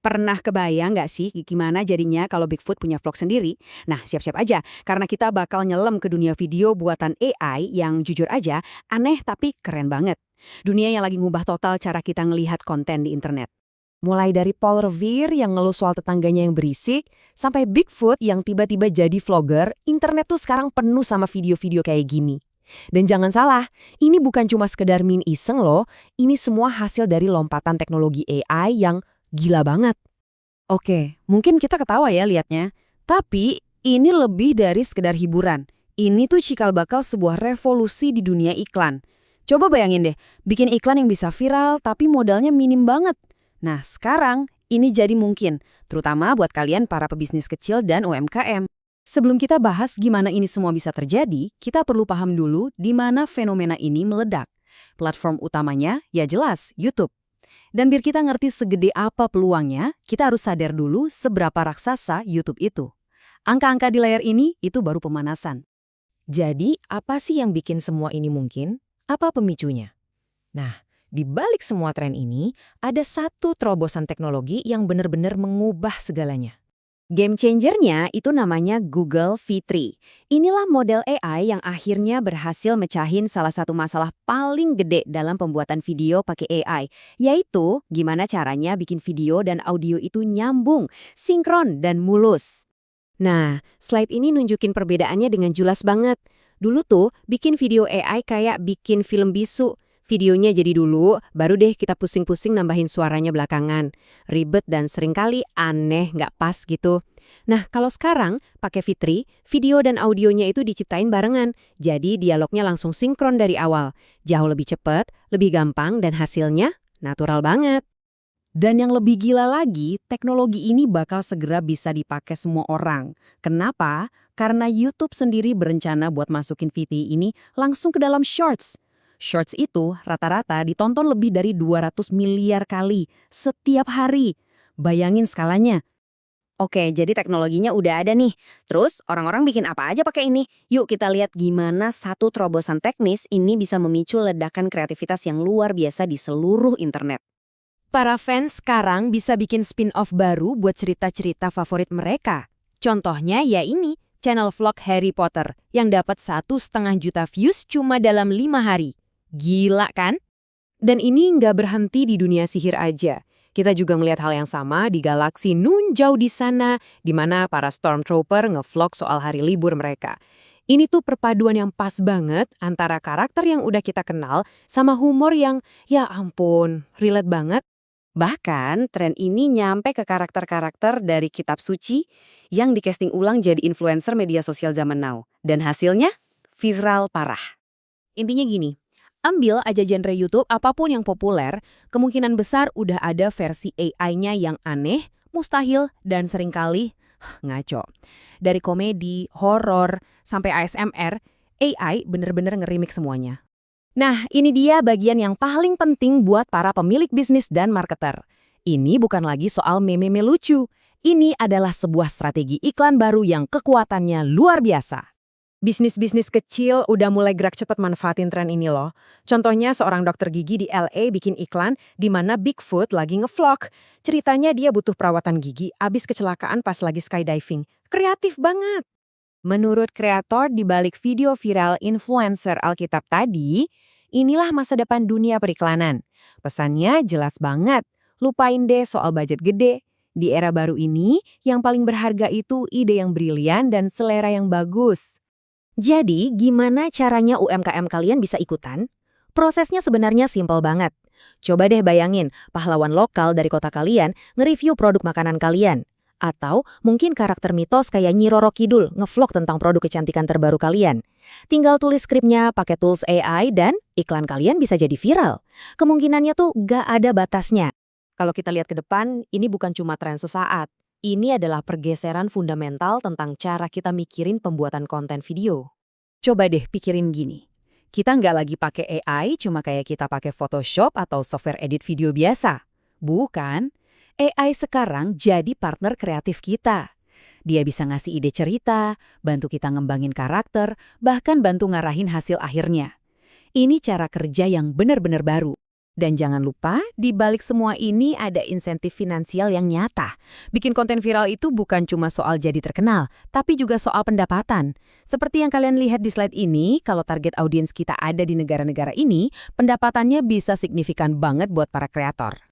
Pernah kebayang nggak sih gimana jadinya kalau Bigfoot punya vlog sendiri? Nah, siap-siap aja, karena kita bakal nyelam ke dunia video buatan AI yang jujur aja aneh tapi keren banget. Dunia yang lagi ngubah total cara kita ngelihat konten di internet. Mulai dari Paul Revere yang ngeluh soal tetangganya yang berisik, sampai Bigfoot yang tiba-tiba jadi vlogger, internet tuh sekarang penuh sama video-video kayak gini. Dan jangan salah, ini bukan cuma sekedar min iseng loh, ini semua hasil dari lompatan teknologi AI yang gila banget. Oke, mungkin kita ketawa ya liatnya. Tapi ini lebih dari sekedar hiburan. Ini tuh cikal bakal sebuah revolusi di dunia iklan. Coba bayangin deh, bikin iklan yang bisa viral tapi modalnya minim banget. Nah, sekarang ini jadi mungkin, terutama buat kalian para pebisnis kecil dan UMKM. Sebelum kita bahas gimana ini semua bisa terjadi, kita perlu paham dulu di mana fenomena ini meledak. Platform utamanya ya jelas YouTube. Dan biar kita ngerti segede apa peluangnya, kita harus sadar dulu seberapa raksasa YouTube itu. Angka-angka di layar ini itu baru pemanasan. Jadi, apa sih yang bikin semua ini mungkin? Apa pemicunya? Nah, di balik semua tren ini, ada satu terobosan teknologi yang benar-benar mengubah segalanya. Game changernya itu namanya Google V3. Inilah model AI yang akhirnya berhasil mecahin salah satu masalah paling gede dalam pembuatan video pakai AI, yaitu gimana caranya bikin video dan audio itu nyambung, sinkron, dan mulus. Nah, slide ini nunjukin perbedaannya dengan jelas banget. Dulu tuh, bikin video AI kayak bikin film bisu. Videonya jadi dulu, baru deh kita pusing-pusing nambahin suaranya belakangan. Ribet dan seringkali aneh, nggak pas gitu. Nah, kalau sekarang pakai Fitri, video dan audionya itu diciptain barengan. Jadi dialognya langsung sinkron dari awal. Jauh lebih cepat, lebih gampang, dan hasilnya natural banget. Dan yang lebih gila lagi, teknologi ini bakal segera bisa dipakai semua orang. Kenapa? Karena YouTube sendiri berencana buat masukin VT ini langsung ke dalam Shorts. Shorts itu rata-rata ditonton lebih dari 200 miliar kali setiap hari. Bayangin skalanya. Oke, jadi teknologinya udah ada nih. Terus orang-orang bikin apa aja pakai ini? Yuk kita lihat gimana satu terobosan teknis ini bisa memicu ledakan kreativitas yang luar biasa di seluruh internet. Para fans sekarang bisa bikin spin-off baru buat cerita-cerita favorit mereka. Contohnya ya ini, channel vlog Harry Potter yang dapat 1,5 juta views cuma dalam 5 hari. Gila kan? Dan ini nggak berhenti di dunia sihir aja. Kita juga ngelihat hal yang sama di galaksi nun jauh di sana, di mana para Stormtrooper ngevlog soal hari libur mereka. Ini tuh perpaduan yang pas banget antara karakter yang udah kita kenal sama humor yang, ya ampun, relate banget. Bahkan, tren ini nyampe ke karakter-karakter dari kitab suci yang di-casting ulang jadi influencer media sosial zaman now. Dan hasilnya, viral parah. Intinya gini, ambil aja genre YouTube apapun yang populer, kemungkinan besar udah ada versi AI-nya yang aneh, mustahil, dan seringkali ngaco. Dari komedi, horor, sampai ASMR, AI bener-bener nge-remix semuanya. Nah, ini dia bagian yang paling penting buat para pemilik bisnis dan marketer. Ini bukan lagi soal meme-meme lucu. Ini adalah sebuah strategi iklan baru yang kekuatannya luar biasa. Bisnis-bisnis kecil udah mulai gerak cepat manfaatin tren ini loh. Contohnya seorang dokter gigi di LA bikin iklan di mana Bigfoot lagi ngevlog. Ceritanya dia butuh perawatan gigi abis kecelakaan pas lagi skydiving. Kreatif banget. Menurut kreator di balik video viral influencer Alkitab tadi, inilah masa depan dunia periklanan. Pesannya jelas banget, lupain deh soal budget gede. Di era baru ini, yang paling berharga itu ide yang brilian dan selera yang bagus. Jadi, gimana caranya UMKM kalian bisa ikutan? Prosesnya sebenarnya simpel banget. Coba deh bayangin, pahlawan lokal dari kota kalian nge-review produk makanan kalian. Atau mungkin karakter mitos kayak Nyi Roro Kidul ngevlog tentang produk kecantikan terbaru kalian. Tinggal tulis skripnya pakai tools AI dan iklan kalian bisa jadi viral. Kemungkinannya tuh gak ada batasnya. Kalau kita lihat ke depan, ini bukan cuma tren sesaat. Ini adalah pergeseran fundamental tentang cara kita mikirin pembuatan konten video. Coba deh pikirin gini. Kita nggak lagi pakai AI cuma kayak kita pakai Photoshop atau software edit video biasa. Bukan. AI sekarang jadi partner kreatif kita. Dia bisa ngasih ide cerita, bantu kita ngembangin karakter, bahkan bantu ngarahin hasil akhirnya. Ini cara kerja yang benar-benar baru. Dan jangan lupa, di balik semua ini ada insentif finansial yang nyata. Bikin konten viral itu bukan cuma soal jadi terkenal, tapi juga soal pendapatan. Seperti yang kalian lihat di slide ini, kalau target audiens kita ada di negara-negara ini, pendapatannya bisa signifikan banget buat para kreator.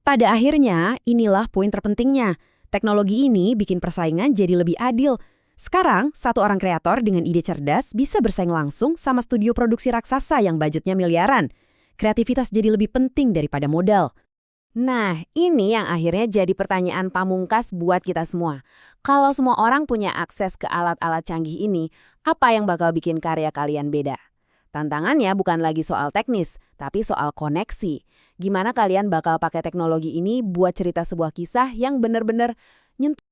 Pada akhirnya, inilah poin terpentingnya. Teknologi ini bikin persaingan jadi lebih adil. Sekarang, satu orang kreator dengan ide cerdas bisa bersaing langsung sama studio produksi raksasa yang budgetnya miliaran. Kreativitas jadi lebih penting daripada modal. Nah, ini yang akhirnya jadi pertanyaan pamungkas buat kita semua. Kalau semua orang punya akses ke alat-alat canggih ini, apa yang bakal bikin karya kalian beda? Tantangannya bukan lagi soal teknis, tapi soal koneksi. Gimana kalian bakal pakai teknologi ini buat cerita sebuah kisah yang benar-benar nyentuh